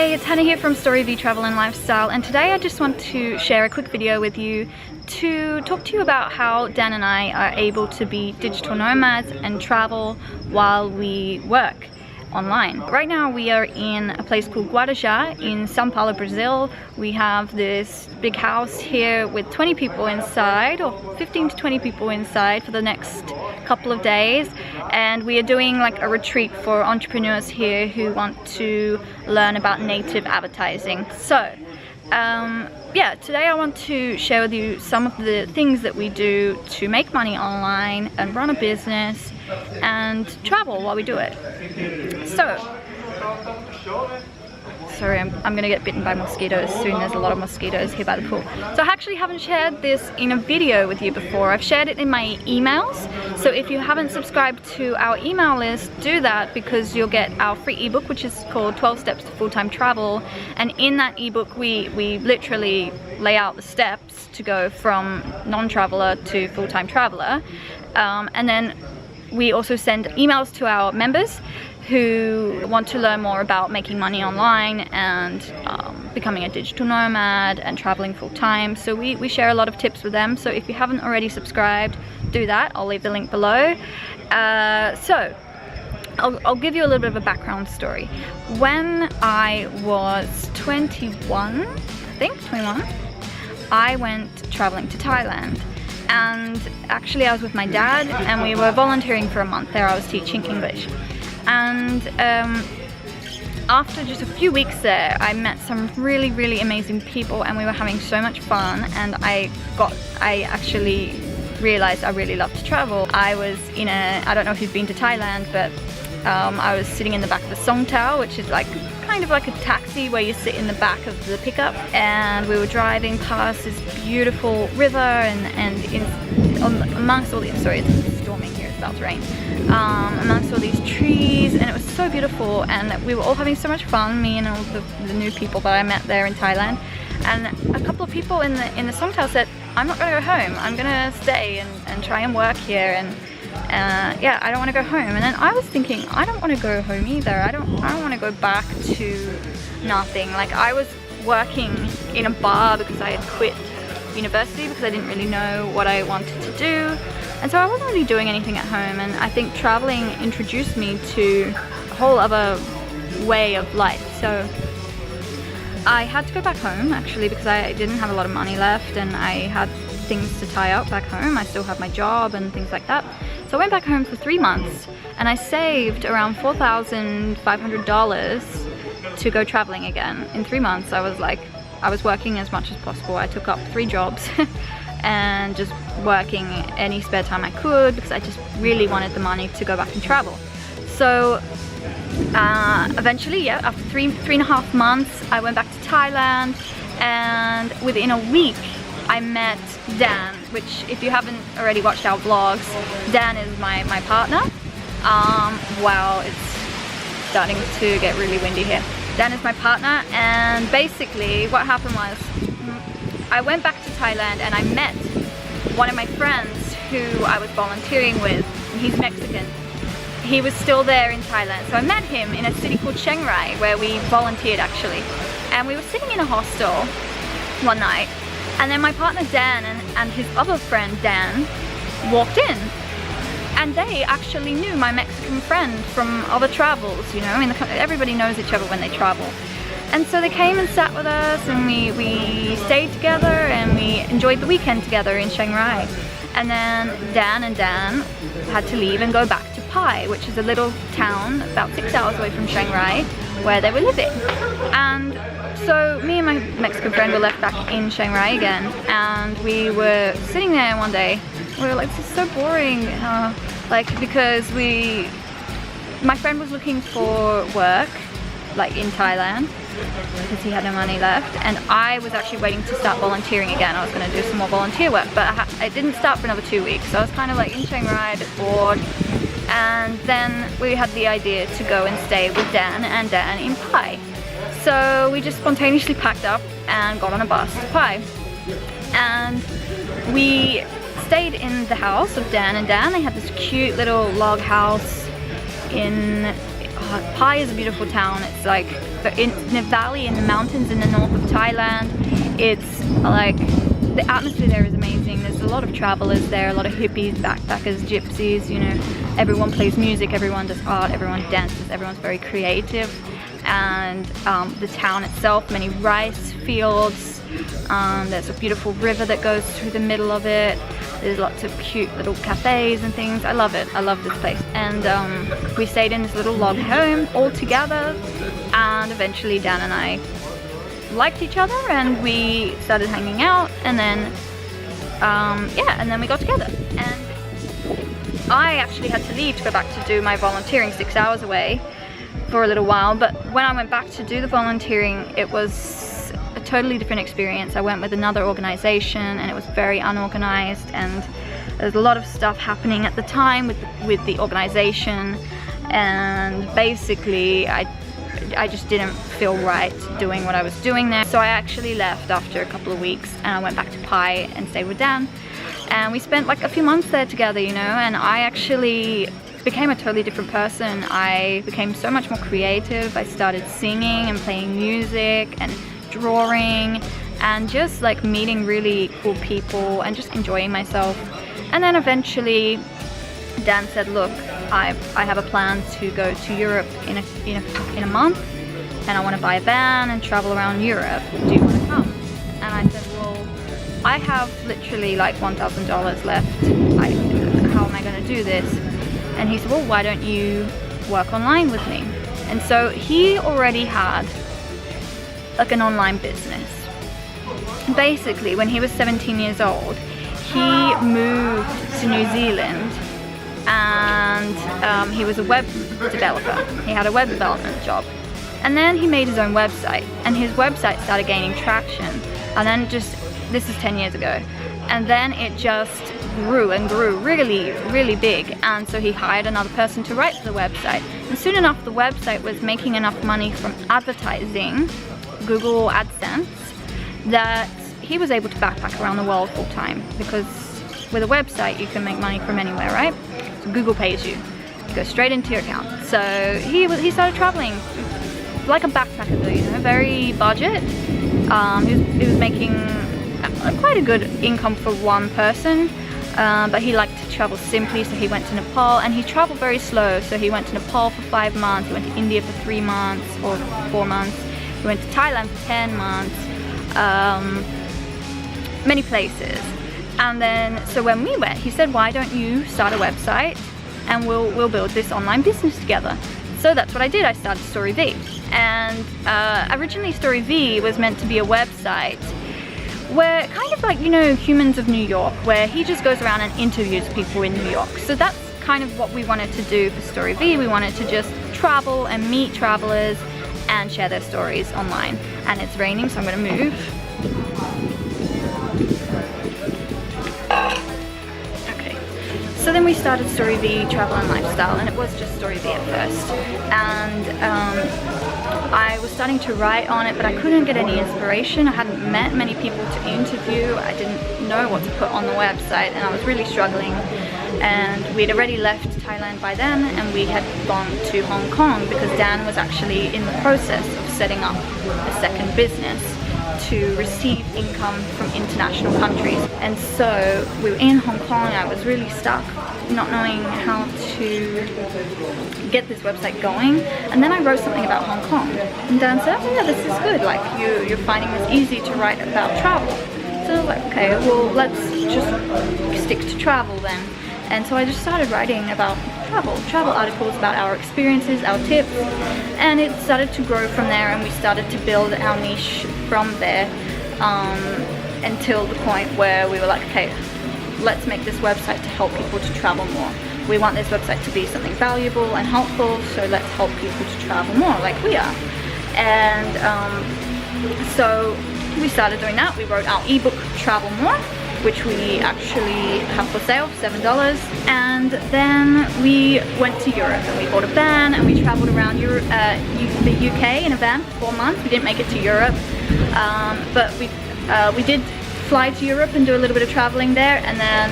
Hey, it's Hannah here from StoryV Travel and Lifestyle, and today I just want to share a quick video with you to talk to you about how Dan and I are able to be digital nomads and travel while we work online. Right now we are in a place called Guarujá in São Paulo, Brazil. We have this big house here with 20 people inside, or 15 to 20 people inside for the next couple of days, and we are doing like a retreat for entrepreneurs here who want to learn about native advertising. So yeah, today I want to share with you some of the things that we do to make money online and run a business and travel while we do it. So, sorry, I'm gonna get bitten by mosquitoes soon. There's a lot of mosquitoes here by the pool. So I actually haven't shared this in a video with you before. I've shared it in my emails. So if you haven't subscribed to our email list, do that, because you'll get our free ebook, which is called 12 Steps to Full-Time Travel. And in that ebook, we literally lay out the steps to go from non-traveler to full-time traveler. And then we also send emails to our members who want to learn more about making money online and becoming a digital nomad and traveling full-time. So we share a lot of tips with them. So if you haven't already subscribed, do that. I'll leave the link below. So I'll give you a little bit of a background story. When I was 21, I think 21, I went traveling to Thailand. And actually I was with my dad and we were volunteering for a month there. I was teaching English. And after just a few weeks there, I met some really amazing people and we were having so much fun, and I actually realized I really love to travel. I was in I don't know if you've been to Thailand, but I was sitting in the back of the Songtao, which is like kind of like a taxi where you sit in the back of the pickup, and we were driving past this beautiful river and amongst all the, sorry, it's storming here, it's about to rain, amongst all these trees, and it was so beautiful, and we were all having so much fun, me and all the new people that I met there in Thailand. And a couple of people in the Songtao said, I'm not gonna go home, I'm gonna stay and try and work here, and yeah, I don't want to go home. And then I was thinking, I don't want to go home either. I don't want to go back to nothing. Like, I was working in a bar because I had quit university because I didn't really know what I wanted to do, and so I wasn't really doing anything at home. And I think traveling introduced me to a whole other way of life. So I had to go back home actually because I didn't have a lot of money left and I had things to tie up back home. I still have my job and things like that. So I went back home for 3 months and I saved around $4,500 to go traveling again. In 3 months I was working as much as possible. I took up 3 jobs and just working any spare time I could because I just really wanted the money to go back and travel. So eventually, yeah, after three and a half months, I went back to Thailand, and within a week I met Dan, which if you haven't already watched our vlogs, Dan is my partner. Wow, it's starting to get really windy here. Dan is my partner, and basically what happened was I went back to Thailand and I met one of my friends who I was volunteering with. He's Mexican. He was still there in Thailand, so I met him in a city called Chiang Rai where we volunteered actually. And we were sitting in a hostel one night, and then my partner Dan and his other friend Dan walked in, and they actually knew my Mexican friend from other travels, you know. I mean, everybody knows each other when they travel. And so they came and sat with us, and we stayed together and we enjoyed the weekend together in Chiang Rai. And then Dan had to leave and go back to Pai, which is a little town about 6 hours away from Chiang Rai where they were living. And so me and my Mexican friend were left back in Chiang Rai again, and we were sitting there one day. We were like, this is so boring, like, because my friend was looking for work, like in Thailand, because he had no money left, and I was actually waiting to start volunteering again. I was going to do some more volunteer work, but I didn't start for another 2 weeks, so I was kind of like in Chiang Rai, a bit bored. And then we had the idea to go and stay with Dan and Dan in Pai. So we just spontaneously packed up and got on a bus to Pai. And we stayed in the house of Dan and Dan. They had this cute little log house in Pai is a beautiful town. It's like in a valley in the mountains in the north of Thailand. It's like, the atmosphere there is amazing. There's a lot of travelers there, a lot of hippies, backpackers, gypsies, you know. Everyone plays music, everyone does art, everyone dances, everyone's very creative. And the town itself, many rice fields. There's a beautiful river that goes through the middle of it. There's lots of cute little cafes and things. I love it. I love this place. And we stayed in this little log home all together. And eventually Dan and I liked each other and we started hanging out. And then, yeah, and then we got together. And I actually had to leave to go back to do my volunteering 6 hours away for a little while. But when I went back to do the volunteering, it was a totally different experience. I went with another organization and it was very unorganized, and there's a lot of stuff happening at the time with the organization, and basically I just didn't feel right doing what I was doing there. So I actually left after a couple of weeks and I went back to Pai and stayed with Dan, and we spent like a few months there together, you know, and I actually became a totally different person. I became so much more creative. I started singing and playing music and drawing and just like meeting really cool people and just enjoying myself. And then eventually Dan said, look, I have a plan to go to Europe in a month, and I want to buy a van and travel around Europe. Do you want to come? And I said, well, I have literally like $1,000 left. How am I going to do this? And he said, well, why don't you work online with me? And so he already had like an online business. Basically, when he was 17 years old, he moved to New Zealand, and he was a web developer. He had a web development job. And then he made his own website, and his website started gaining traction. And then this is 10 years ago. And then it just grew and grew really, really big. And so he hired another person to write for the website. And soon enough, the website was making enough money from advertising, Google AdSense, that he was able to backpack around the world full time. Because with a website, you can make money from anywhere, right? So Google pays you. It goes straight into your account. So he started traveling like a backpacker, though, you know, very budget. He was making quite a good income for one person, but he liked to travel simply, so he went to Nepal, and he traveled very slow. So he went to Nepal for 5 months, he went to India for 3 months or 4 months, he went to Thailand for 10 months, many places. And then, so when we went, he said, why don't you start a website and we'll build this online business together. So that's what I did. I started StoryV. And originally StoryV was meant to be a website where, kind of like, you know, Humans of New York, where he just goes around and interviews people in New York. So that's kind of what we wanted to do for StoryV. We wanted to just travel and meet travelers and share their stories online. And it's raining, so I'm going to move. So then we started StoryV Travel and Lifestyle, and it was just StoryV at first. And I was starting to write on it, but I couldn't get any inspiration. I hadn't met many people to interview. I didn't know what to put on the website, and I was really struggling. And we'd already left Thailand by then, and we had gone to Hong Kong because Dan was actually in the process of setting up a second business to receive income from international countries. And so we were in Hong Kong. I was really stuck, not knowing how to get this website going. And then I wrote something about Hong Kong, and Dan said, oh yeah, this is good, like you're finding this easy to write about travel. So I was like, okay, well, let's just stick to travel then. And so I just started writing about travel articles about our experiences, our tips, and it started to grow from there, and we started to build our niche from there, until the point where we were like, okay, let's make this website to help people to travel more. We want this website to be something valuable and helpful, so let's help people to travel more like we are. And so we started doing that. We wrote our ebook, Travel More, which we actually have for sale, $7. And then we went to Europe, and we bought a van, and we traveled around Europe, the UK in a van for 4 months. We didn't make it to Europe, but we did fly to Europe and do a little bit of traveling there. And then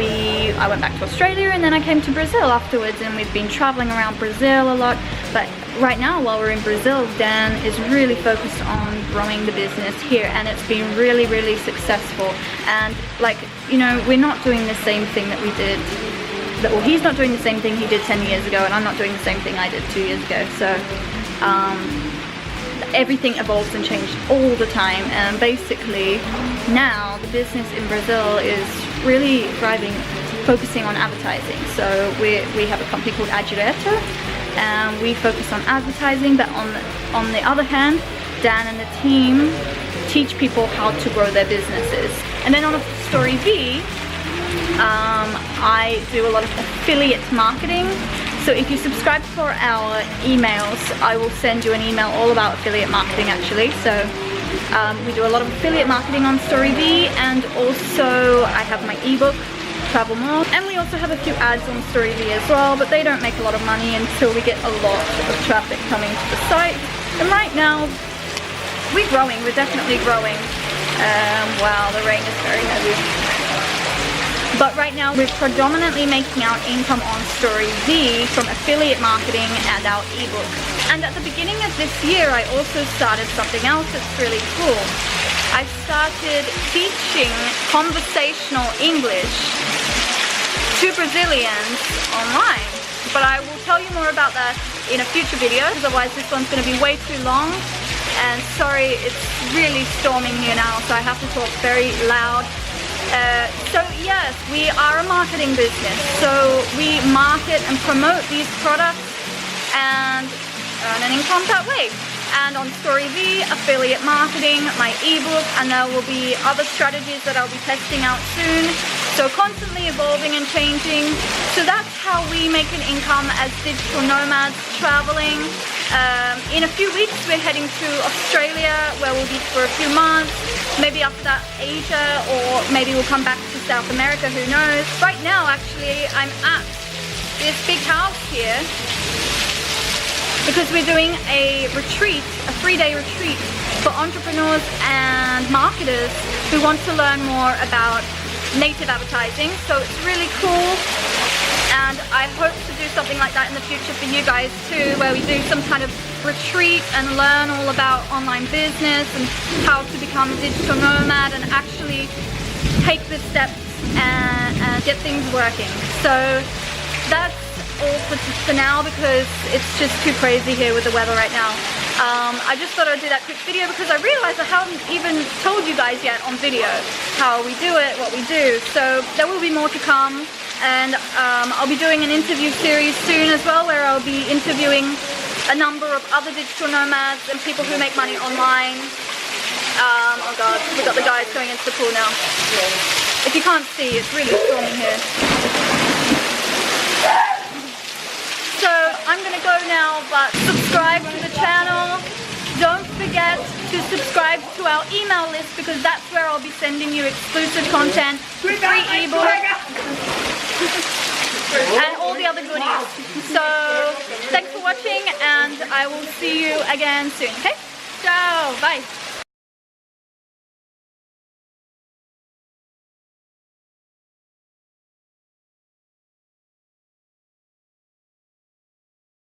I went back to Australia, and then I came to Brazil afterwards, and we've been traveling around Brazil a lot. But right now, while we're in Brazil, Dan is really focused on growing the business here, and it's been really, really successful. And like, you know, we're not doing the same thing that we did. Well, he's not doing the same thing he did 10 years ago, and I'm not doing the same thing I did 2 years ago. So everything evolves and changes all the time, and basically now the business in Brazil is really thriving, focusing on advertising. So we have a company called Adireto, and we focus on advertising, but on the other hand, Dan and the team teach people how to grow their businesses. And then on StoryV, I do a lot of affiliate marketing. So if you subscribe for our emails, I will send you an email all about affiliate marketing actually. So we do a lot of affiliate marketing on StoryV, and also I have my ebook, Travel More, and we also have a few ads on StoryV as well, but they don't make a lot of money until we get a lot of traffic coming to the site. And right now, we're growing, we're definitely growing. Wow, the rain is very heavy. But right now we're predominantly making our income on StoryV from affiliate marketing and our ebook. And at the beginning of this year, I also started something else that's really cool. I started teaching conversational English to Brazilians online. But I will tell you more about that in a future video, because otherwise this one's going to be way too long. And sorry, it's really storming here now, so I have to talk very loud. So yes, we are a marketing business, so we market and promote these products and earn an income that way. And on StoryV, affiliate marketing, my ebook, and there will be other strategies that I'll be testing out soon. So constantly evolving and changing. So that's how we make an income as digital nomads traveling. In a few weeks we're heading to Australia, where we'll be for a few months. Maybe after that Asia, or maybe we'll come back to South America, who knows. Right now actually I'm at this big house here because we're doing a retreat, a 3-day retreat for entrepreneurs and marketers who want to learn more about native advertising. So it's really cool, and I hope to do something like that in the future for you guys too, where we do some kind of retreat and learn all about online business and how to become a digital nomad and actually take the steps and get things working. So that's all for now, because it's just too crazy here with the weather right now. I just thought I'd do that quick video because I realized I haven't even told you guys yet on video how we do it, what we do. So there will be more to come, and I'll be doing an interview series soon as well, where I'll be interviewing a number of other digital nomads and people who make money online. Oh god, we've got the guys going into the pool now. If you can't see, it's really stormy here. So I'm gonna go now, but subscribe to the channel. Don't forget to subscribe to our email list, because that's where I'll be sending you exclusive content, free ebook, and all the other goodies. So thanks for watching, and I will see you again soon, okay? Ciao, bye.